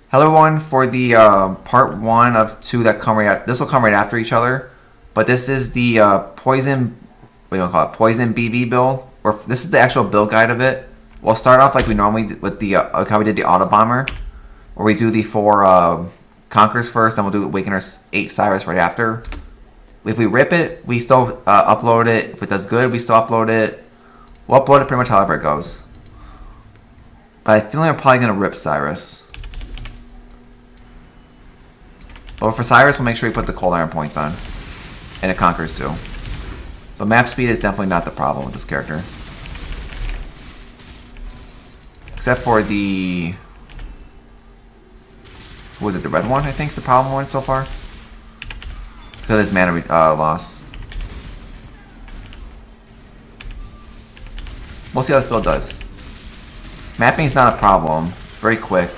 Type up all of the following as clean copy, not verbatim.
Hello everyone, for the part one of two that come right this will come right after each other, but this is the poison, what do you call it, poison BB build, or this is the actual build guide of it. We'll start off like we normally did with the how we did the auto bomber, where we do the four conquerors first, then we'll do Awakener 8 Sirus right after. If we rip it, we still upload it. If it does good, we still upload it. We'll upload it pretty much however it goes. But I feel like I'm probably gonna rip Sirus. But for Sirus, we'll make sure we put the cold iron points on. And it conquers too. But map speed is definitely not the problem with this character. Except for the... what was it, the red one, I think, is the problem one so far? Because of his mana loss. We'll see how this build does. Mapping is not a problem. Very quick.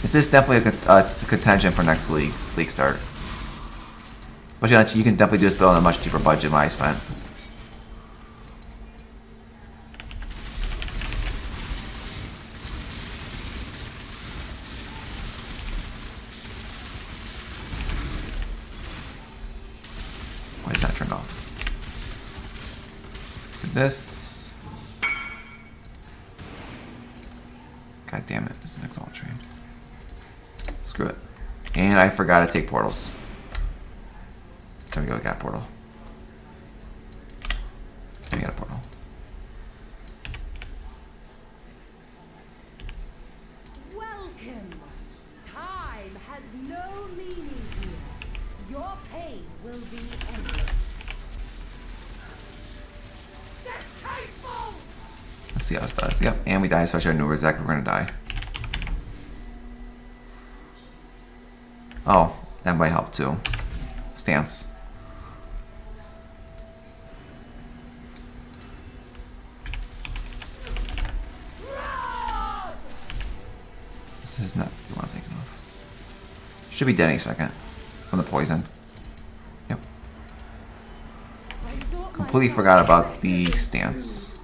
This is definitely a contention for next league start. But you can definitely do this build on a much cheaper budget than I spent. Why is that turned off? Do this. God damn it, it's an exalt train. Screw it. And I forgot to take portals. There we go, got a portal. There we got a portal. Welcome! Time has no meaning here. Your pain will be endless. Distasteful! Let's see how this does. Yep, and we die, especially I knew exactly we're gonna die. Oh, that might help too. Stance. This is not the one I'm thinking of. Should be dead any second from the poison. Yep. Completely forgot about the stance.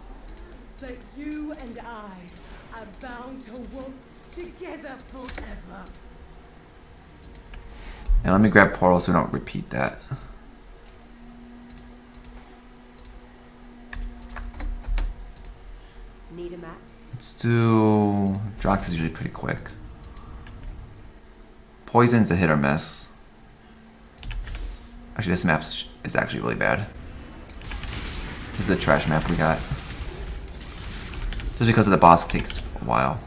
But you and I are bound to waltz together forever. And let me grab portal so we don't repeat that. Need a map? Let's do... Drox is usually pretty quick. Poison's a hit or miss. Actually, this map is actually really bad. This is the trash map we got. Just because of the boss takes a while.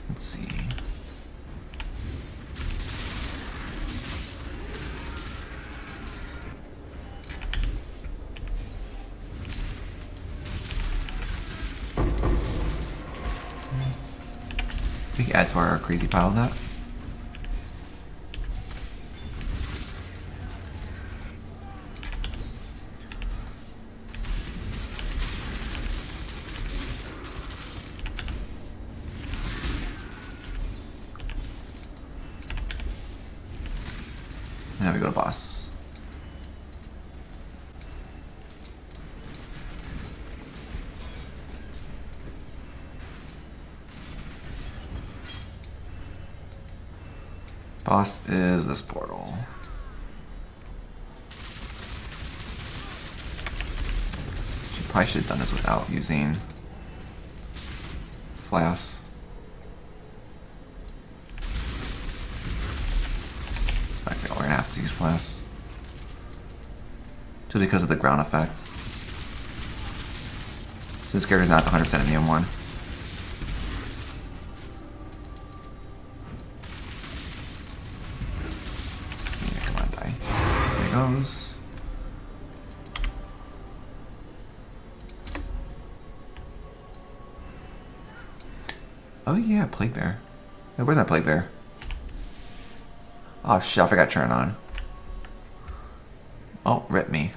Let's see. We can add to our crazy pile of that. Now we go to boss. Boss is this portal. Probably should have done this without using Flask. Okay, we're gonna have to use Flask. Just because of the ground effect. So this character's not 100% immune one. Yeah, come on, die. There he goes. Oh yeah, Plague Bear. Hey, where's my Plague Bear? Oh shit, I forgot to turn it on. Oh, rip me.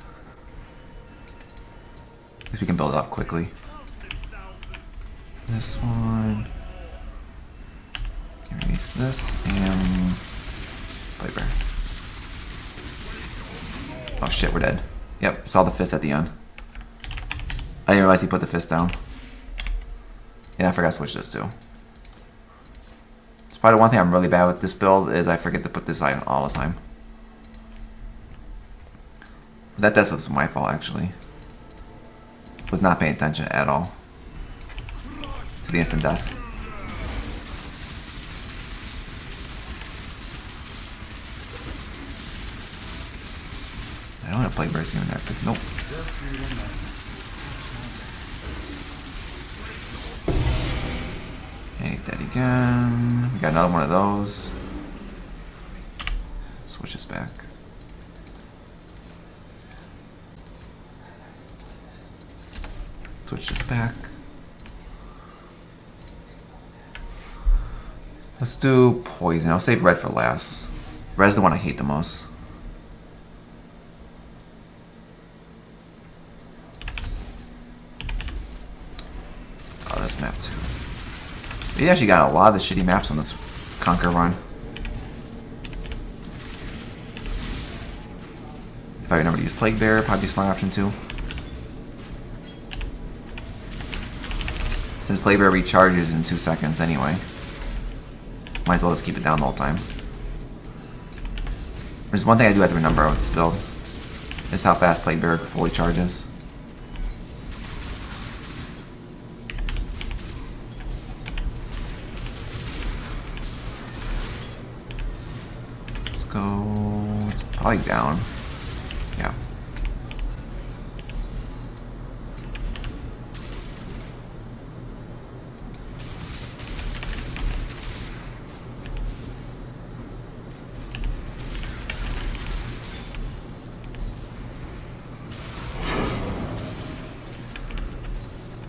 Because we can build it up quickly. This one. Release this and Play Bear. Oh shit, we're dead. Yep, saw the fist at the end. I didn't realize he put the fist down. And I forgot to switch this too. It's probably one thing I'm really bad with this build is I forget to put this item all the time. That was my fault actually. Was not paying attention at all to the instant death. I don't want to play Burst even active. Nope. And he's dead again. We got another one of those. Switch this back. Switch this back. Let's do poison. I'll save red for last. Red's the one I hate the most. Oh, this map too. We actually got a lot of the shitty maps on this Conquer run. If I remember to use Plague Bear, probably be a smart option too. Since Plague Bear recharges in 2 seconds anyway. Might as well just keep it down the whole time. There's one thing I do have to remember with this build. Is how fast Plague Bear fully charges. Let's go... It's probably down. Yeah.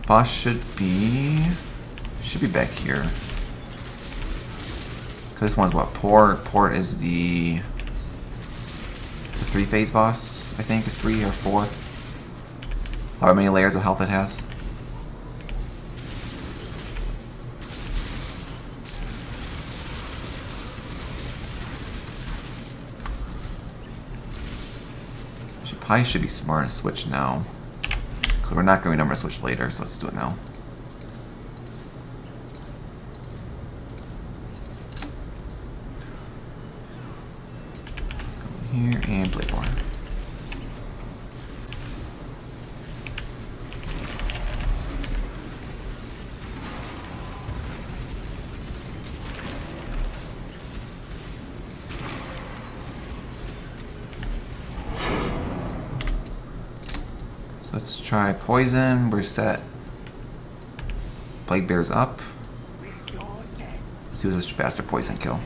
Boss should be back here. Cause this one's what? Port is the 3-phase boss, I think, is 3 or 4. However many layers of health it has. Probably should be smart and switch now. Cause we're not going to remember to switch later, so let's do it now. Go here and play more. Let's try poison. We're set. Plague Bear's up. Let's use this faster poison kill.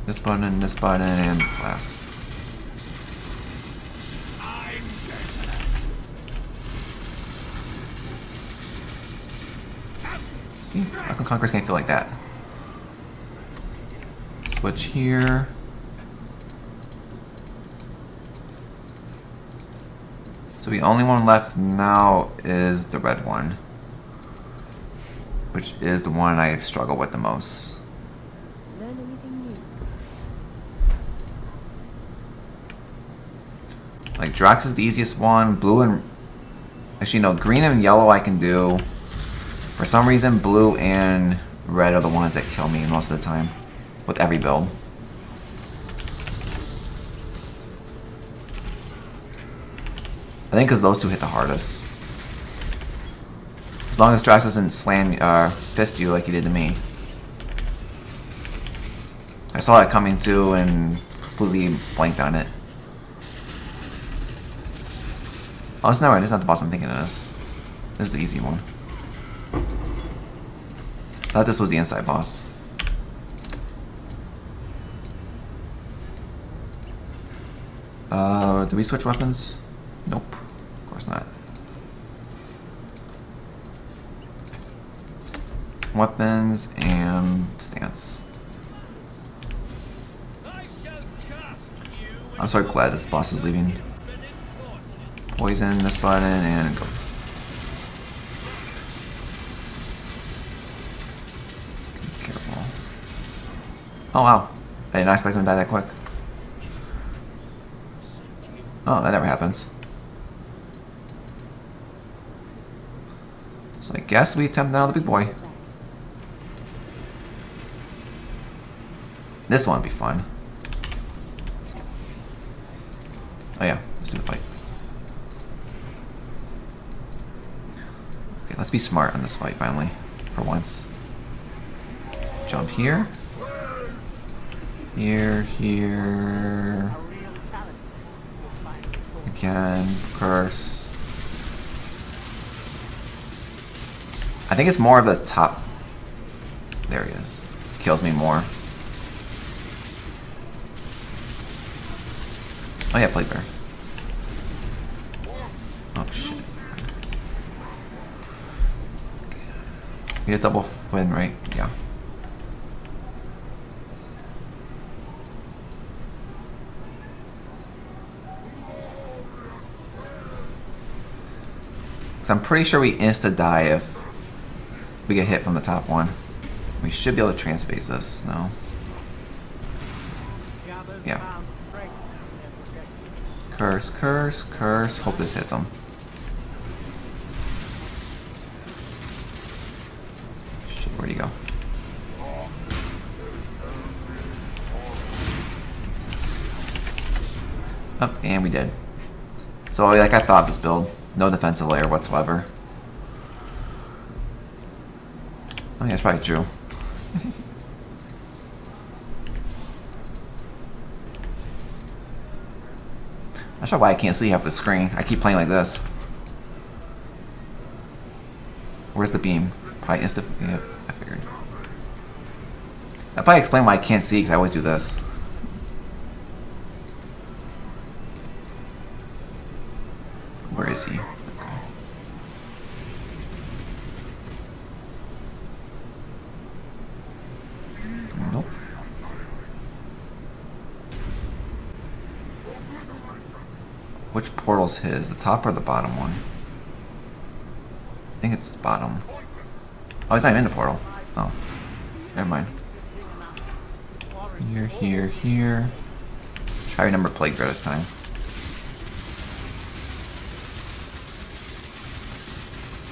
This button, and blast. See, how come Conquerors can't feel like that? Switch here. So the only one left now is the red one, which is the one I struggle with the most. Learn anything new? Like Drax is the easiest one. Blue and actually no, green and yellow I can do. For some reason, blue and red are the ones that kill me most of the time with every build. I think because those two hit the hardest. As long as Drax doesn't slam, fist you like he did to me. I saw that coming too and completely blanked on it. Oh, it's not right. This is not the boss I'm thinking it is. This is the easy one. I thought this was the inside boss. Do we switch weapons? Nope. Of course not. Weapons and stance. I'm so glad this boss is leaving. Poison this button and go. Be careful. Oh wow. I did not expect him to die that quick. Oh, that never happens. So I guess we attempt now the big boy. This one would be fun. Oh yeah, let's do the fight. Okay, let's be smart on this fight finally, for once. Jump here. Here, here. Again, curse. I think it's more of the top. There he is. Kills me more. Oh yeah, Plague Bear. Oh shit. We get double win, right? Yeah. So I'm pretty sure we insta-die if we get hit from the top one. We should be able to transphase this, no? Yeah. Curse, curse, curse. Hope this hits him. Shit, where'd he go? Oh, and we did. So like I thought this build. No defensive layer whatsoever. Oh yeah, it's probably true. That's not why I can't see half the screen. I keep playing like this. Where's the beam? Probably insta. Yep, I figured. That probably explain why I can't see because I always do this. Where is he? Okay. Nope. Which portal's his? The top or the bottom one? I think it's the bottom. Oh, he's not even in the portal. Oh. Never mind. Here, here, here. Try your number Plague Bear this time.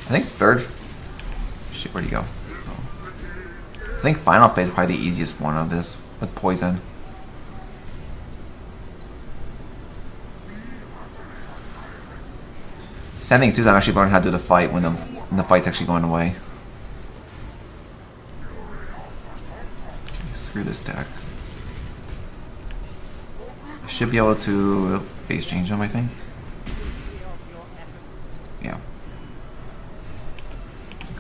I think third... Shit, where'd he go? Oh. I think final phase is probably the easiest one of this, with poison. Sad thing too is I'm actually learning how to do the fight when the fight's actually going away. Screw this deck. I should be able to phase change them, I think. Yeah.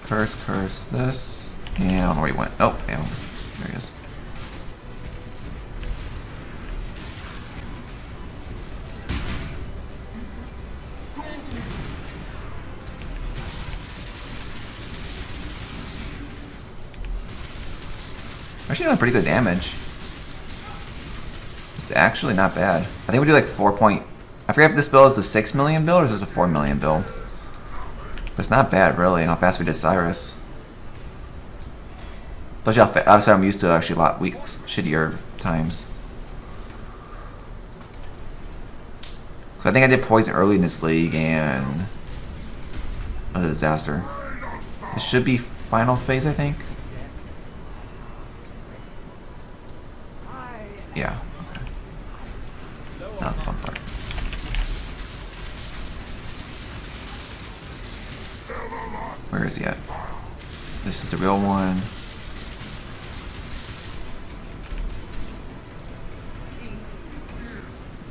Curse, curse this. Yeah, I don't know where he went. Oh, yeah. There he is. Actually doing pretty good damage. It's actually not bad. I think we do like 4 point... I forget if this build is the 6 million build or is this a 4 million build. But it's not bad, really, and how fast we did Sirus. Plus, obviously, I'm used to actually a lot shittier times. So I think I did poison early in this league, and a disaster. It should be final phase, I think. Yeah. Okay. Now the fun part. Where is he at? This is the real one.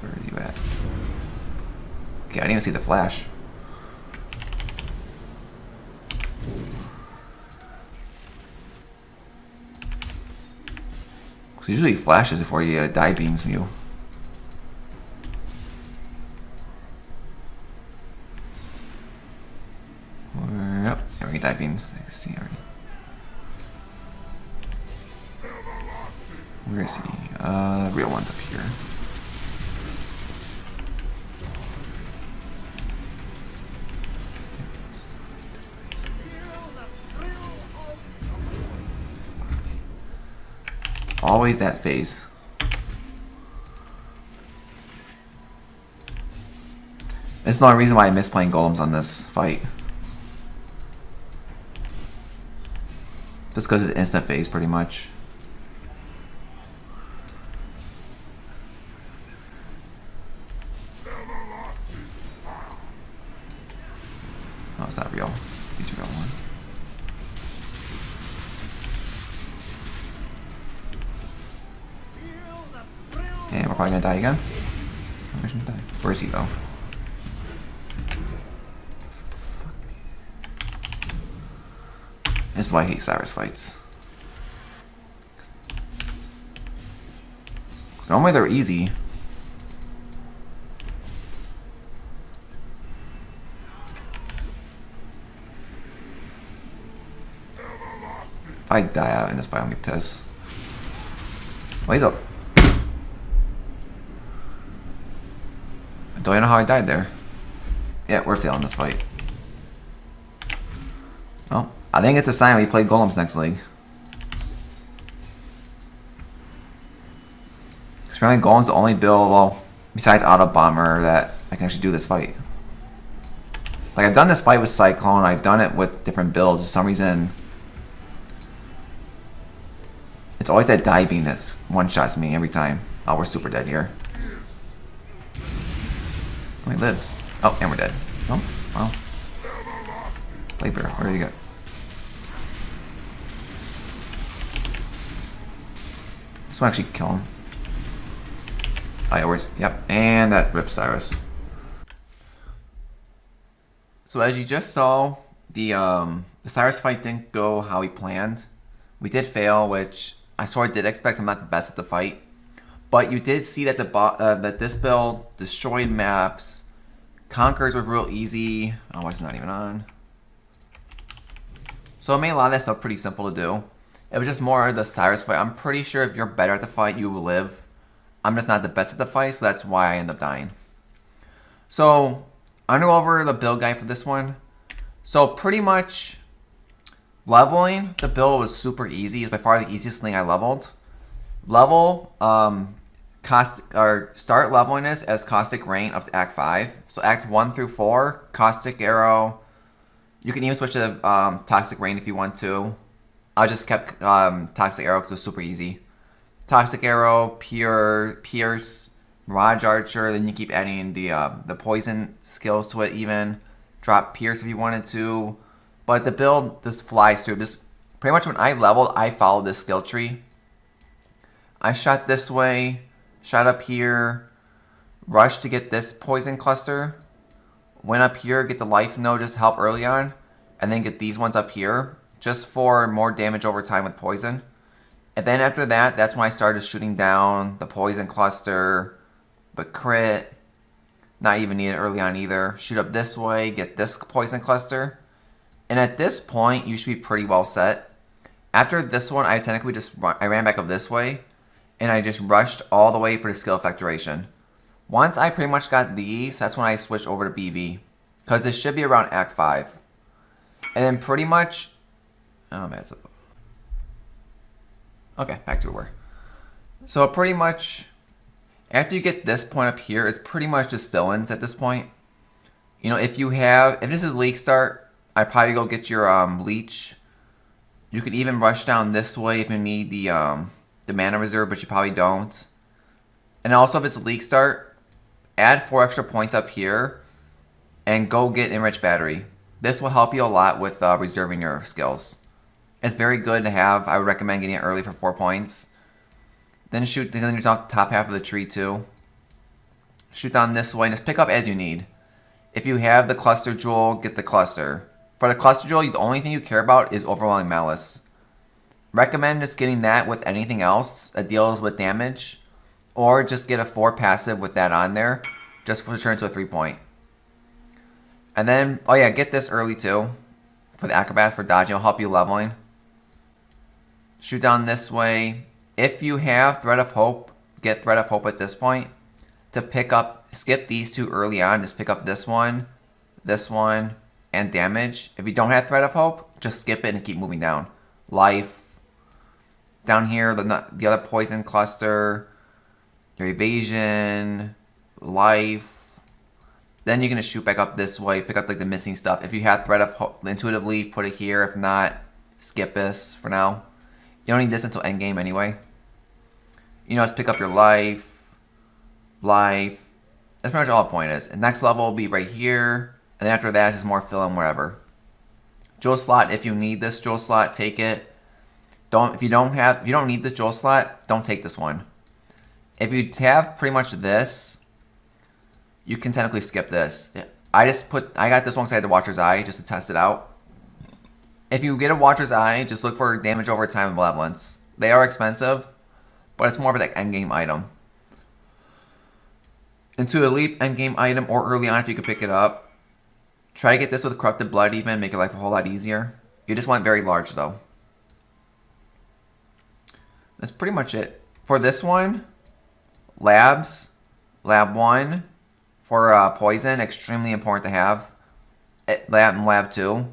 Where are you at? Okay, I didn't even see the flash. So usually he flashes before he die beams you. Yep, yeah, we can die beams. I can see already. Where is he? Real one's up here. Always that phase. It's the only reason why I miss playing golems on this fight. Just because it's instant phase, pretty much. No, it's not real. He's a real one. And we're probably gonna die again. Where is he though? This is why I hate Sirus fights. Normally they're easy. If I die out in this fight, I'm gonna be pissed. Oh, he's up. I don't even know how I died there. Yeah, we're failing this fight. Well, I think it's a sign we play golems next league. Apparently golem's the only build, well, besides auto bomber, that I can actually do this fight. Like, I've done this fight with Cyclone, I've done it with different builds. For some reason, it's always that die beam that one-shots me every time. Oh, we're super dead here. Oh, we lived. Oh, and we're dead. Oh, wow. Flavor, where do you go? This one actually kill him. I always, yep, and that rips Sirus. So as you just saw, the Sirus fight didn't go how we planned. We did fail, which I sort of did expect. I'm not the best at the fight, but you did see that that this build destroyed maps. Conquers were real easy. Oh, it's not even on. So it made a lot of that stuff pretty simple to do. It was just more the Sirus fight. I'm pretty sure if you're better at the fight, you will live. I'm just not the best at the fight, so that's why I end up dying. So I'm gonna go over the build guide for this one. So pretty much leveling the build was super easy. It's by far the easiest thing I leveled. Level start leveling this as Caustic Rain up to Act 5. So Act 1 through 4, Caustic Arrow. You can even switch to Toxic Rain if you want to. I just kept Toxic Arrow because it was super easy. Toxic Arrow, Pierce, Mirage Archer. Then you keep adding the poison skills to it even. Drop Pierce if you wanted to. But the build just flies through. This pretty much when I leveled, I followed this skill tree. I shot this way, shot up here, rushed to get this poison cluster. Went up here, get the life node just to help early on. And then get these ones up here. Just for more damage over time with poison. And then after that, that's when I started shooting down the poison cluster, the crit. Not even needed early on either. Shoot up this way, get this poison cluster. And at this point, you should be pretty well set. After this one, I technically I ran back up this way. And I just rushed all the way for the skill effect duration. Once I pretty much got these, that's when I switched over to BV. Because this should be around Act 5. And then pretty much... Oh man, okay, back to where. So pretty much, after you get this point up here, it's pretty much just fill-ins at this point. You know, if this is League Start, I'd probably go get your Leech. You could even rush down this way if you need the mana reserve, but you probably don't. And also if it's League Start, add 4 extra points up here, and go get Enriched Battery. This will help you a lot with reserving your skills. It's very good to have. I would recommend getting it early for 4 points. Then shoot the top half of the tree too. Shoot down this way and just pick up as you need. If you have the cluster jewel, get the cluster. For the cluster jewel, the only thing you care about is Overwhelming Malice. Recommend just getting that with anything else that deals with damage. Or just get a 4 passive with that on there. Just to turn to a 3-point. And then, oh yeah, get this early too. For the Acrobat for dodging, it'll help you leveling. Shoot down this way. If you have Thread of Hope, get Thread of Hope at this point. To pick up, skip these two early on. Just pick up this one, and damage. If you don't have Thread of Hope, just skip it and keep moving down. Life. Down here, the other poison cluster, your evasion, life. Then you're going to shoot back up this way, pick up like the missing stuff. If you have threat of intuitively, put it here. If not, skip this for now. You don't need this until endgame anyway. You know, just pick up your life. That's pretty much all the point is. And next level will be right here. And then after that, it's just more fill in wherever. Jewel slot, if you need this jewel slot, take it. If you don't need this jewel slot, don't take this one. If you have pretty much this, you can technically skip this. I got this one because I had the Watcher's Eye just to test it out. If you get a Watcher's Eye, just look for damage over time and malevolence. They are expensive, but it's more of an like endgame item. Into elite endgame item or early on if you can pick it up. Try to get this with corrupted blood even, make your life a whole lot easier. You just want very large though. That's pretty much it. For this one, lab 1 for poison, extremely important to have. Lab 2.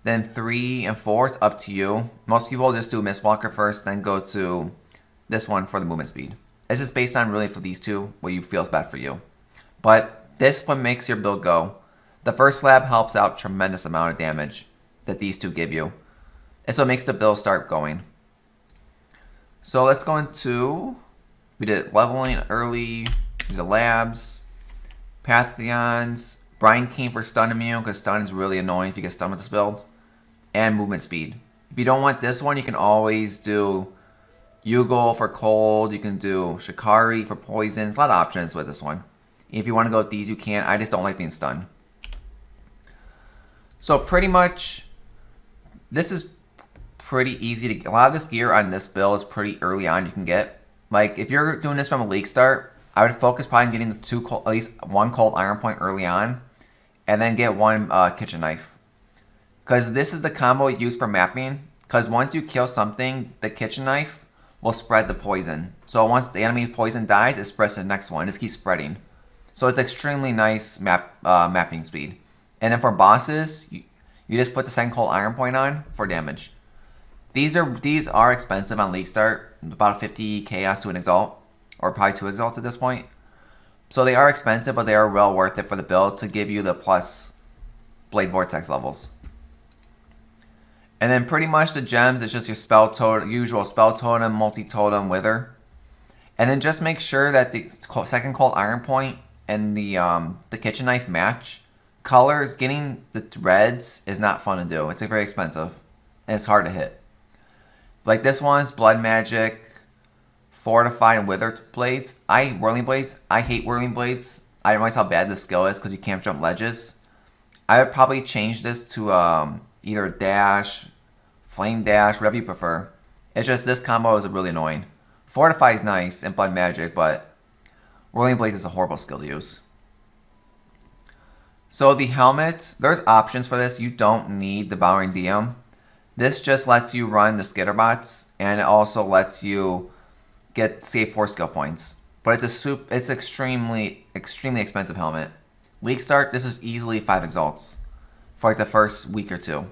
Then 3 and 4, it's up to you. Most people just do Mistwalker first, then go to this one for the movement speed. It's just based on really for these two, what you feel is best for you. But this one makes your build go. The first lab helps out tremendous amount of damage that these two give you. And so it makes the build start going. So let's go into, we did leveling early, we did labs, Pantheons, Brine King for stun immune, because stun is really annoying if you get stunned with this build, and movement speed. If you don't want this one, you can always do Yugal for cold, you can do Shikari for poison. There's a lot of options with this one. If you want to go with these, you can. I just don't like being stunned. So pretty much, this is pretty easy to get. A lot of this gear on this build is pretty early on you can get. Like, if you're doing this from a league start, I would focus probably on getting at least one cold iron point early on, and then get one kitchen knife. Because this is the combo used for mapping. Because once you kill something, the kitchen knife will spread the poison. So once the enemy poison dies, it spreads to the next one. It just keeps spreading. So it's extremely nice mapping speed. And then for bosses, you just put the second cold iron point on for damage. These are expensive on league start. About 50 chaos to an exalt. Or probably 2 exalts at this point. So they are expensive, but they are well worth it for the build to give you the plus Blade Vortex levels. And then pretty much the gems is just your usual spell totem, multi-totem, wither. And then just make sure that the second cold iron point and the kitchen knife match. Colors, getting the reds is not fun to do. It's very expensive. And it's hard to hit. Like this one's blood magic, fortified and wither blades. Whirling blades. I hate whirling blades. I realize how bad this skill is because you can't jump ledges. I would probably change this to either dash, flame dash, whatever you prefer. It's just this combo is really annoying. Fortify is nice and blood magic, but whirling blades is a horrible skill to use. So the helmet, there's options for this. You don't need the Devouring DM. This just lets you run the skitterbots, and it also lets you save 4 skill points. But it's extremely expensive helmet. League start, this is easily 5 exalts for like the first week or 2.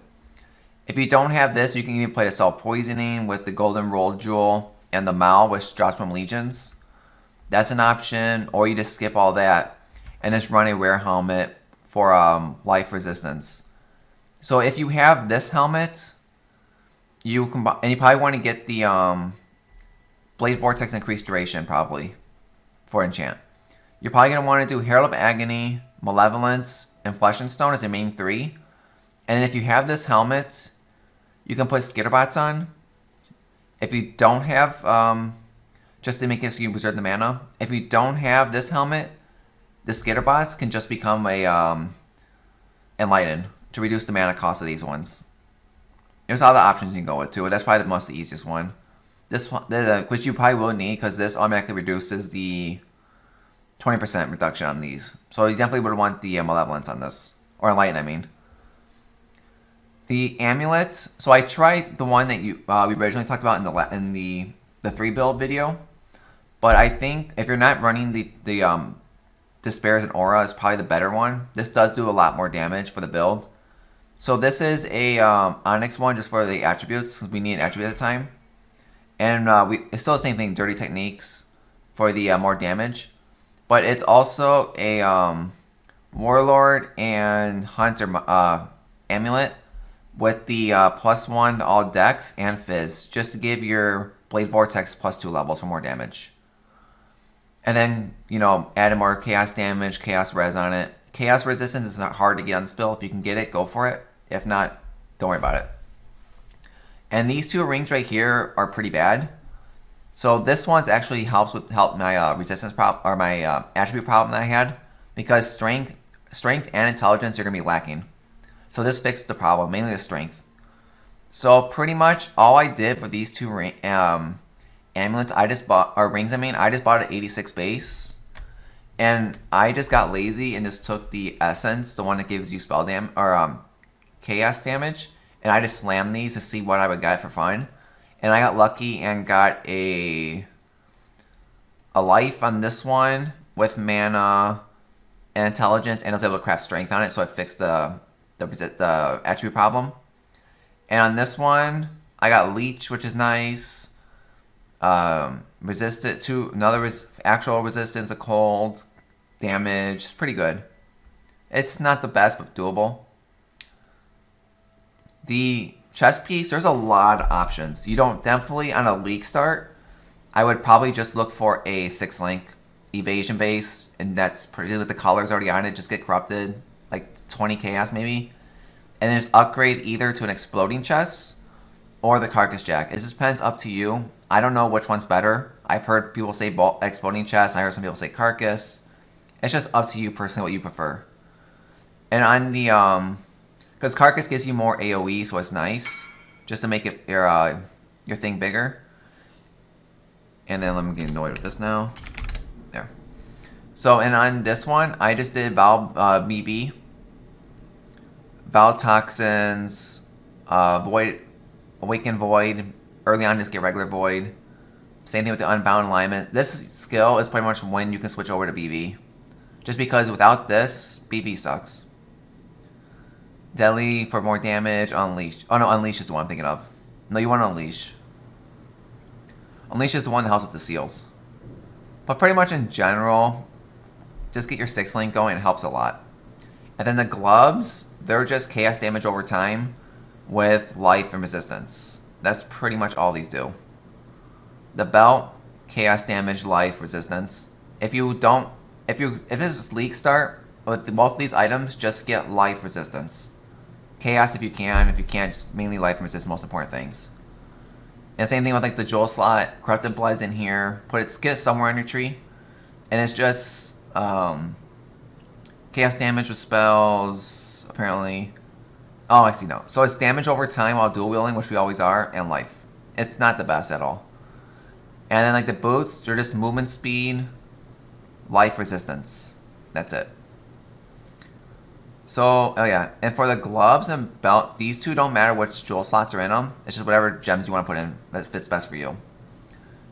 If you don't have this, you can even play the Self Poisoning with the Golden Roll Jewel and the Mal, which drops from Legions. That's an option, or you just skip all that and just run a rare helmet for life resistance. So if you have this helmet, you probably want to get the Blade Vortex increased duration probably for enchant. You're probably going to want to do Herald of Agony, Malevolence, and Flesh and Stone as your main 3. And if you have this helmet, you can put Skitterbots on. If you don't have, just to make it so you preserve the mana. If you don't have this helmet, the Skitterbots can just become a Enlighten to reduce the mana cost of these ones. There's other options you can go with too, but that's probably the easiest one. This one, which you probably will need because this automatically reduces the 20% reduction on these. So you definitely would want the Malevolence on this. Or Enlighten, I mean. The Amulet. So I tried the one that we originally talked about in the 3 build video. But I think if you're not running the Despairs and Aura is probably the better one. This does do a lot more damage for the build. So this is a Onyx one just for the attributes. We need an attribute at a time. And it's still the same thing, dirty techniques for the more damage. But it's also a warlord and hunter amulet with the +1 to all dex and fizz, just to give your blade vortex +2 levels for more damage. And then, add more chaos damage, chaos res on it. Chaos resistance is not hard to get on this build. If you can get it, go for it. If not, don't worry about it. And these two rings right here are pretty bad. So this one's actually help my resistance problem, or my attribute problem that I had, because strength and intelligence are gonna be lacking. So this fixed the problem, mainly the strength. So pretty much all I did for these two amulets, I just bought, or rings. I just bought an 86 base, and I just got lazy and just took the essence, the one that gives you spell damage or chaos damage, and I just slammed these to see what I would get for fun. And I got lucky and got a life on this one with mana and intelligence, and I was able to craft strength on it, so it fixed the attribute problem. And on this one, I got leech, which is nice. Resistant to another actual resistance of cold damage. It's pretty good. It's not the best, but doable. The chest piece, there's a lot of options. You don't definitely on a league start. I would probably just look for a 6-link evasion base, and that's pretty good. The colors already on it, just get corrupted, like 20 chaos maybe, and then just upgrade either to an exploding chest or the carcass jack. It just depends, up to you. I don't know which one's better. I've heard people say exploding chest. I heard some people say carcass. It's just up to you personally what you prefer. And on the because carcass gives you more AoE, so it's nice just to make it your thing bigger. And then let me get annoyed with this now. There. So, and on this one, I just did Val BB, Val Toxins, Void, Awaken Void. Early on, just get regular Void. Same thing with the Unbound Alignment. This skill is pretty much when you can switch over to BB. Just because without this, BB sucks. Deadly for more damage. Unleash. Oh no, Unleash is the one I'm thinking of. No, you want to Unleash. Unleash is the one that helps with the seals. But pretty much in general, just get your 6-link going. It helps a lot. And then the gloves, they're just chaos damage over time with life and resistance. That's pretty much all these do. The belt, chaos damage, life, resistance. If this is league start, with both of these items, just get life resistance. Chaos if you can. If you can't, just mainly life and resistance, most important things. And same thing with like the jewel slot. Corrupted Blood's in here. Get it somewhere in your tree. And it's just chaos damage with spells, apparently. Oh, I see, no. So it's damage over time while dual wielding, which we always are, and life. It's not the best at all. And then like the boots, they're just movement speed, life resistance. That's it. So, oh yeah, and for the gloves and belt, these two don't matter which jewel slots are in them. It's just whatever gems you want to put in that fits best for you.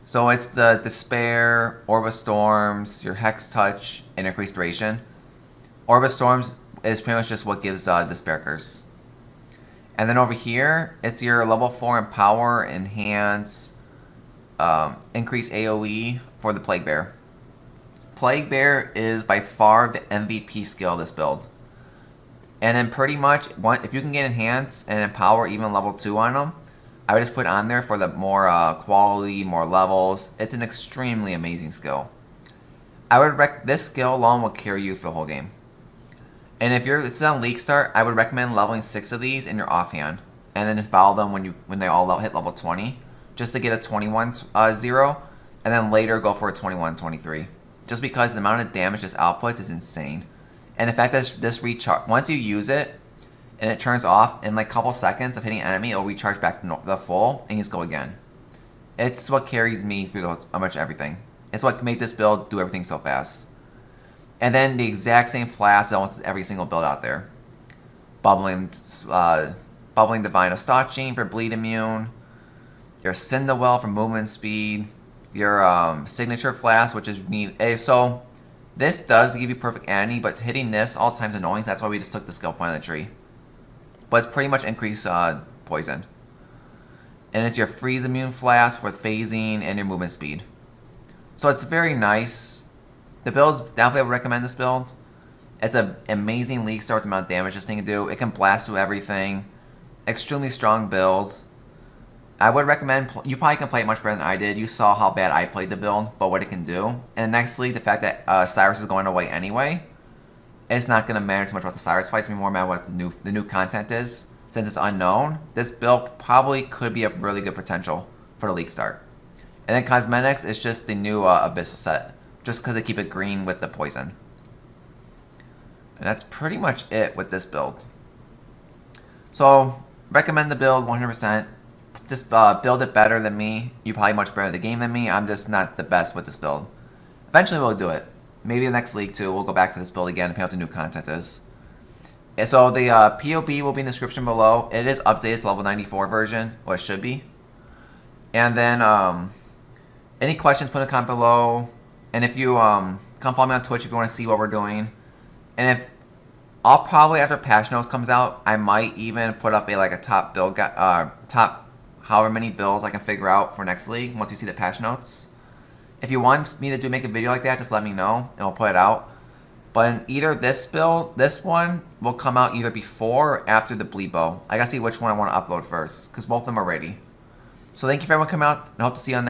So it's the Despair, Orb of Storms, your Hex Touch, and Increased Duration. Orb of Storms is pretty much just what gives Despair Curse. And then over here, it's your level 4 Empower, Enhance, increase AoE for the Plague Bear. Plague Bear is by far the MVP skill of this build. And then pretty much, if you can get Enhance and Empower even level 2 on them, I would just put on there for the more quality, more levels. It's an extremely amazing skill. I would this skill alone will carry you through the whole game. And if this is on League Start, I would recommend leveling 6 of these in your offhand. And then just battle them when they all hit level 20. Just to get a 21-0. And then later go for a 21-23. Just because the amount of damage this outputs is insane. And in fact, this recharge, once you use it, and it turns off, in like a couple seconds of hitting an enemy, it'll recharge back to the full, and you just go again. It's what carries me through pretty much everything. It's what made this build do everything so fast. And then the exact same flask almost every single build out there. Bubbling Divine Astachine for bleed immune. Your Cindawell for movement speed. Your signature flask, which is so this does give you perfect anti, but hitting this all times annoying. So that's why we just took the skill point of the tree. But it's pretty much increased poison. And it's your freeze immune flask for phasing and your movement speed. So it's very nice. The build's definitely would recommend this build. It's an amazing league start with the amount of damage this thing can do. It can blast through everything. Extremely strong build. I would recommend, you probably can play it much better than I did. You saw how bad I played the build, but what it can do. And next league, the fact that Sirus is going away anyway, it's not going to matter too much about the Sirus fights. It's going to be more matter what the new content is. Since it's unknown, this build probably could be a really good potential for the league start. And then cosmetics is just the new Abyssal set. Just because they keep it green with the poison. And that's pretty much it with this build. So, recommend the build 100%. Just build it better than me. You're probably much better at the game than me. I'm just not the best with this build. Eventually we'll do it. Maybe the next league too. We'll go back to this build again depending on what the new content is. And so the POE will be in the description below. It is updated to level 94 version. Or it should be. And then any questions, put in a comment below. And if you come follow me on Twitch if you want to see what we're doing. And if I'll probably, after Patch Notes comes out, I might even put up a top build, top however many builds I can figure out for next league once you see the patch notes. If you want me to make a video like that, just let me know and we'll put it out. But in either this build, this one will come out either before or after the Bleed Bow. I gotta see which one I want to upload first because both of them are ready. So thank you for everyone coming out and I hope to see you on